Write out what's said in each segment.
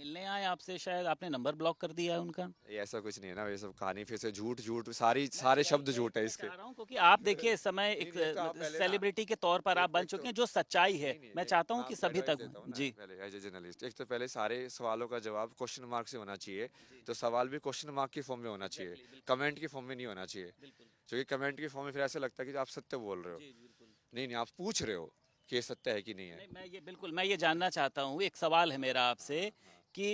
मिलने आए आपसे, शायद आपने नंबर ब्लॉक कर दिया है उनका। ये ऐसा कुछ नहीं है ना, ये सब कहानी फिर से झूठ झूठ सारी मैं सारे यही शब्द यही झूठ है मैं इसके। चाह रहा हूँ, क्योंकि आप देखिए इस समय नहीं एक नहीं, एक तो आप पहले ना, सेलिब्रिटी के तौर पर आप एक बन एक चुके तो हैं, जो सच्चाई है नहीं नहीं, मैं एक चाहता मैं हूँ कि आपको सभी एडवाइस तक। देता हूँ ना, जी। पहले एज ए जर्नलिस्ट, एक तो पहले सारे सवालों का जवाब क्वेश्चन मार्क से होना चाहिए। जी। तो सवाल भी क्वेश्चन मार्क की फॉर्म में होना चाहिए, एग्जैक्टली, बिल्कुल कमेंट की फॉर्म में नहीं होना चाहिए। बिल्कुल। क्योंकि कमेंट की फॉर्म में फिर ऐसा लगता है कि आप सत्य बोल रहे हो। जी बिल्कुल। नहीं नहीं, आप पूछ रहे हो कि ये सत्य है कि नहीं है। नहीं, मैं ये जानना चाहता हूँ, एक सवाल है मेरा आपसे हाँ हाँ। कि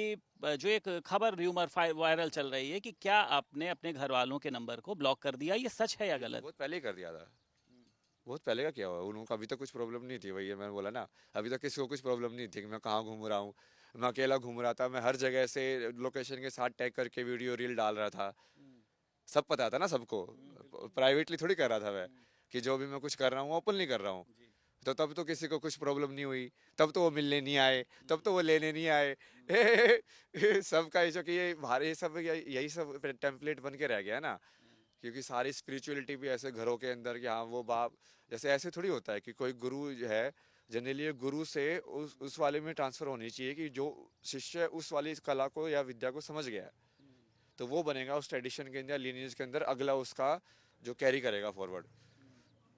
जो एक खबर र्यूमर वायरल चल रही है कि क्या आपने अपने घर वालों के नंबर को ब्लॉक कर दिया, ये सच है या ये तो गलत? बहुत पहले ही कर दिया था। बहुत पहले का किया हुआ है उनको, अभी तक कुछ प्रॉब्लम नहीं थी, वही है मैंने बोला ना। अभी तक किसी को कुछ प्रॉब्लम नहीं थी कि मैं कहाँ घूम रहा हूँ। मैं अकेला घूम रहा था, मैं हर जगह से लोकेशन के साथ टैग करके वीडियो रील डाल रहा था। सब पता था ना सबको। बिल्कुल। प्राइवेटली थोड़ी कर रहा था मैं, कि जो भी मैं कुछ कर रहा हूँ ओपनली कर रहा हूँ। जी। तो तब तो किसी को कुछ प्रॉब्लम नहीं हुई, तब तो वो मिलने नहीं आए, तब तो वो लेने नहीं आए। सबका ये जो कि ये भारी सब यही सब टेम्पलेट बन के रह गया है ना। क्योंकि सारी स्पिरिचुअलिटी भी ऐसे घरों के अंदर कि हाँ वो बाप, जैसे ऐसे थोड़ी होता है कि कोई गुरु जो है, जनरली गुरु से उस वाले में ट्रांसफर होनी चाहिए कि जो शिष्य उस वाली कला को या विद्या को समझ गया है, तो वो बनेगा उस ट्रेडिशन के अंदर, लीनियज के अंदर अगला उसका जो कैरी करेगा फॉरवर्ड।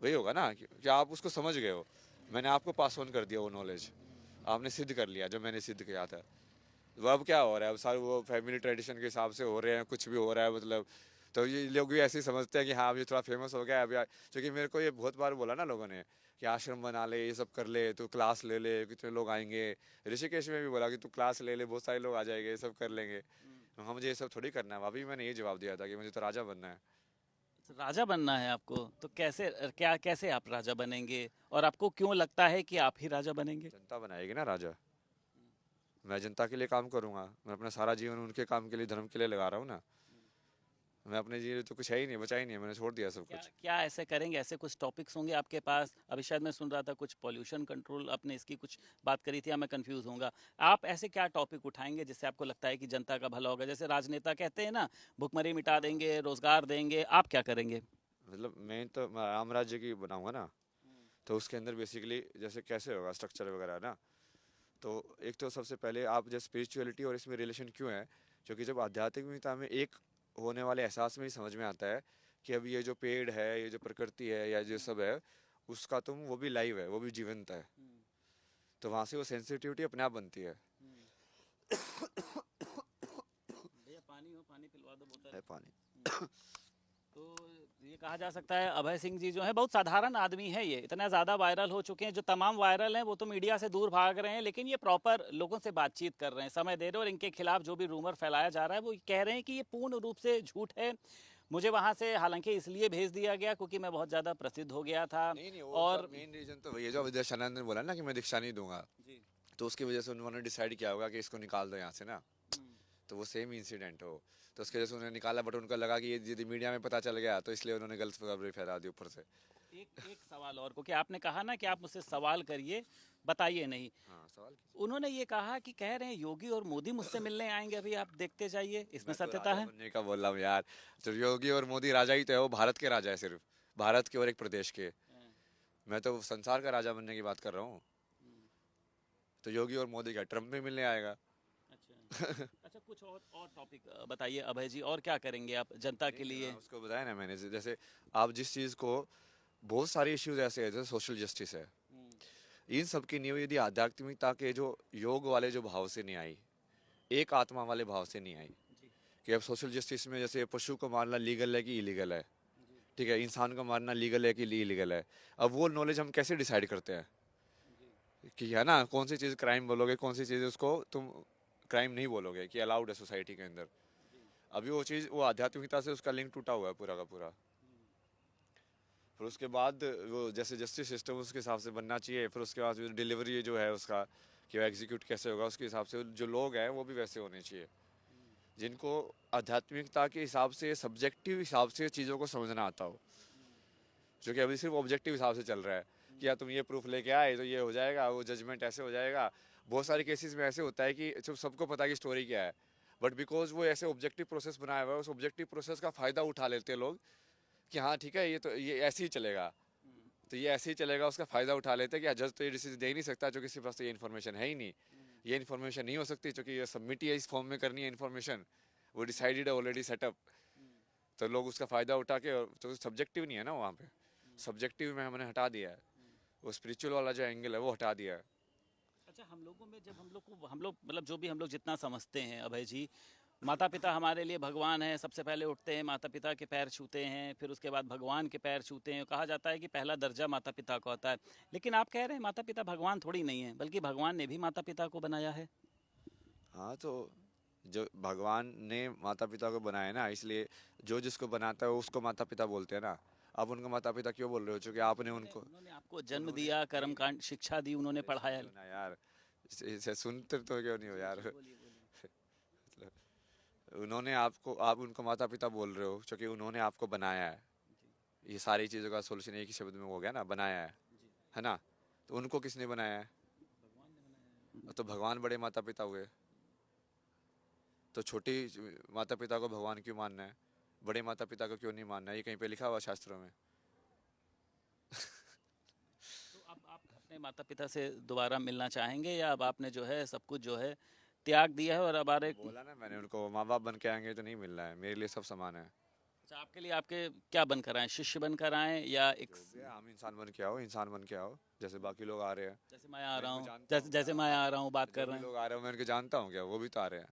वही होगा ना कि आप उसको समझ गए हो, मैंने आपको पास ऑन कर दिया वो नॉलेज, आपने सिद्ध कर लिया जो मैंने सिद्ध किया था। वो अब क्या हो रहा है, अब सारे वो फैमिली ट्रेडिशन के हिसाब से हो रहे हैं, कुछ भी हो रहा है मतलब। तो ये लोग भी ऐसे ही समझते हैं कि हाँ अब ये थोड़ा फेमस हो गया है अभी क्योंकि मेरे को ये बहुत बार बोला ना लोगों ने कि आश्रम बना ले, ये सब कर ले, तू क्लास ले ले, कितने लोग आएंगे। ऋषिकेश में भी बोला कि तू क्लास ले ले, बहुत सारे लोग आ जाएंगे, ये सब कर लेंगे। हाँ मुझे ये सब थोड़ी करना है, अभी मैंने ये जवाब दिया था कि मुझे तो राजा बनना है। राजा बनना है आपको, तो कैसे, क्या कैसे आप राजा बनेंगे, और आपको क्यों लगता है कि आप ही राजा बनेंगे? जनता बनाएगी ना राजा। मैं जनता के लिए काम करूंगा, मैं अपना सारा जीवन उनके काम के लिए, धर्म के लिए लगा रहा हूँ ना। मैं अपने जीवन तो कुछ है ही नहीं, बचा ही नहीं है, मैंने छोड़ दिया सब क्या कुछ। क्या ऐसे करेंगे, ऐसे कुछ टॉपिक्स होंगे आपके पास? अभी शायद मैं सुन रहा था कुछ पॉल्यूशन कंट्रोल, आपने इसकी कुछ बात करी थी, या मैं कंफ्यूज होऊंगा? आप ऐसे क्या टॉपिक उठाएंगे जिससे आपको लगता है कि जनता का भला होगा? जैसे राजनेता कहते हैं ना, भुखमरी मिटा हाँ देंगे, रोजगार देंगे, आप क्या करेंगे? मतलब मैं राम राज्य की बनाऊंगा ना। तो उसके अंदर बेसिकली जैसे कैसे होगा स्ट्रक्चर वगैरह ना। तो एक तो सबसे पहले आप जैसे स्पिरिचुअलिटी और इसमें रिलेशन क्यों है, क्योंकि जब आध्यात्मिकता में एक होने वाले एहसास में ही समझ में आता है कि अब ये जो पेड़ है, ये जो प्रकृति है या जो सब है, उसका तुम वो भी लाइव है, वो भी जीवंत है। तो वहाँ से वो सेंसिटिविटी अपने आप बनती है। भैया पानी हो, पानी पिलवा दो बोतल। है पानी। तो ये कहा जा सकता है अभय सिंह जी जो है बहुत साधारण आदमी है, ये इतना ज़्यादा वायरल हो चुके हैं, जो तमाम वायरल हैं वो तो मीडिया से दूर भाग रहे हैं, लेकिन ये प्रॉपर लोगों से बातचीत कर रहे हैं, समय दे रहे हैं, और इनके खिलाफ जो भी रूमर फैलाया जा रहा है वो कह रहे हैं कि ये पूर्ण रूप से झूठ है। मुझे वहाँ से हालांकि इसलिए भेज दिया गया क्योंकि मैं बहुत ज़्यादा प्रसिद्ध हो गया था। नहीं नहीं, वो उनका और मेन रीजन तो वही है जो अभी दर्शनानंद ने बोला ना कि मैं दीक्षा नहीं दूंगा। जी। तो उसकी वजह से उन्होंने डिसाइड किया होगा कि इसको निकाल दो यहाँ से ना। हम्म। तो वो सेम इंसिडेंट हो, तो उसके वजह से उन्होंने निकाला, बट उनको लगा कि ये यदि मीडिया में पता चल गया तो इसलिए उन्होंने गलत खबरें फैला दी ऊपर से। एक एक सवाल और, क्योंकि आपने कहा ना कि आप मुझसे सवाल करिए, बताइए नहीं। हाँ सवाल कीजिए। उन्होंने ये कहा कि कह रहे हैं योगी और मोदी मुझसे मिलने आएंगे, अभी आप देखते जाइए, इसमें मैं तो सत्यता राजा है? बनने का बोल रहा हूँ यार। तो योगी और मोदी राजा ही तो है, वो भारत के राजा है सिर्फ, भारत के और एक प्रदेश के। हाँ, मैं तो संसार का राजा बनने की बात कर रहा हूँ। हम्म। तो योगी और मोदी का ट्रम्प भी मिलने आएगा। अच्छा। अच्छा, कुछ और टॉपिक बताइए अभय जी, और क्या करेंगे आप जनता नहीं के नहीं, हाँ लिए? उसको बताया ना मैंने, जैसे आप जिस चीज़ को, बहुत सारे इश्यूज ऐसे हैं जैसे सोशल जस्टिस है, हम्म। इन सब की नींव यदि आध्यात्मिकता के जो योग वाले जो भाव से नहीं आई, एक आत्मा वाले भाव से नहीं आई, जी। कि अब सोशल जस्टिस में जैसे पशु को मारना लीगल है कि इलीगल है, जी। ठीक है, इंसान को मारना लीगल है कि इलीगल है। अब वो नॉलेज हम कैसे डिसाइड करते हैं जी। कि है ना कौन सी चीज़ क्राइम बोलोगे, कौन सी चीज़ उसको तुम क्राइम नहीं बोलोगे कि अलाउड है सोसाइटी के अंदर। जी। अभी वो चीज़, वो आध्यात्मिकता से उसका लिंक टूटा हुआ है पूरा का पूरा। हम्म। फिर उसके बाद वो जैसे जस्टिस सिस्टम उसके हिसाब से बनना चाहिए, फिर उसके बाद डिलीवरी जो है उसका कि वो एग्जीक्यूट कैसे होगा, उसके हिसाब से जो लोग हैं वो भी वैसे होने चाहिए, जिनको आध्यात्मिकता के हिसाब से सब्जेक्टिव हिसाब से चीज़ों को समझना आता हो। जो कि अभी सिर्फ ऑब्जेक्टिव हिसाब से चल रहा है कि यार तुम ये प्रूफ लेके आए तो ये हो जाएगा, वो जजमेंट ऐसे हो जाएगा। बहुत सारे केसेस में ऐसे होता है कि जब सबको पता है कि स्टोरी क्या है, बट बिकॉज वो ऐसे ऑब्जेक्टिव प्रोसेस बनाया हुआ है, उस ऑब्जेक्टिव प्रोसेस का फ़ायदा उठा लेते हैं लोग कि हाँ ठीक है, ये तो ये ऐसे ही चलेगा, तो ये ऐसे ही चलेगा, उसका फ़ायदा उठा लेते हैं कि जज तो ये डिसीजन दे ही नहीं सकता जो किसी पास तो ये इन्फॉर्मेशन है ही नहीं। ये इन्फॉर्मेशन नहीं हो सकती क्योंकि ये सबमिट ही इस फॉर्म में करनी है इन्फॉर्मेशन, वो डिसाइडेड है ऑलरेडी सेटअप। तो लोग उसका फ़ायदा उठा के, तो सब्जेक्टिव नहीं है ना वहाँ पे, सब्जेक्टिव में हमने हटा दिया है, वो स्पिरिचुअल वाला जो एंगल है वो हटा दिया है। अच्छा, हम लोगों में जब हम लोग मतलब जो भी हम लोग जितना समझते हैं अभय जी, माता पिता हमारे लिए भगवान है। सबसे पहले उठते हैं माता पिता के पैर छूते हैं, फिर उसके बाद भगवान के पैर छूते हैं। कहा जाता है कि पहला दर्जा माता पिता का होता है। लेकिन आप कह रहे हैं माता पिता भगवान थोड़ी नहीं है, बल्कि भगवान ने भी माता पिता को बनाया है। हाँ, तो जो भगवान ने माता पिता को बनाया है ना, इसलिए जो जिसको बनाता है वो उसको माता पिता बोलते हैं ना। आप उनको माता पिता क्यों बोल रहे हो? क्योंकि आपने उन्होंने उनको, उन्होंने आपको जन्म उन्होंने दिया, कर्म नहीं, कांड शिक्षा दी, उन्होंने अरे सुन पढ़ाया। लो ना यार, इसे सुनते तो क्यों नहीं हो जी यार? जी, बोलिए बोलिए। मतलब उन्होंने आपको, आप उनको माता पिता बोल रहे हो क्योंकि उन्होंने आपको बनाया है। जी ये सारी चीज़ों का सोल्यूशन एक ही शब्द में हो गया ना, बनाया जी, है ना? तो उनको किसने बनाया है? भगवान ने बनाया है। तो भगवान बड़े माता पिता हुए, तो छोटी माता पिता को भगवान क्यों मानना है? बड़े माता पिता को क्यों नहीं मानना है? ये कहीं पे लिखा हुआ है शास्त्रों में? तो अब आप अपने माता पिता से दोबारा मिलना चाहेंगे, या अब आपने जो है सब कुछ जो है त्याग दिया है और अब आ रहे। बोला ना मैंने उनको, माँ बाप बन के आएंगे तो नहीं मिलना है, मेरे लिए सब समान है। अच्छा, आपके लिए आपके क्या बनकर आए, शिष्य बनकर आए या एक। जो भी है, हम इंसान बन के आओ, इंसान बन के आओ, जैसे बाकी लोग आ रहे हैं। जैसे मैं आ मैं रहा इनको हूँ, जानता हूँ जैसे क्या? मैं आ रहा हूँ बात जो कर भी रहे हैं। लोग आ रहे हैं मैं इनको जानता हूँ क्या? वो भी तो आ रहे हैं।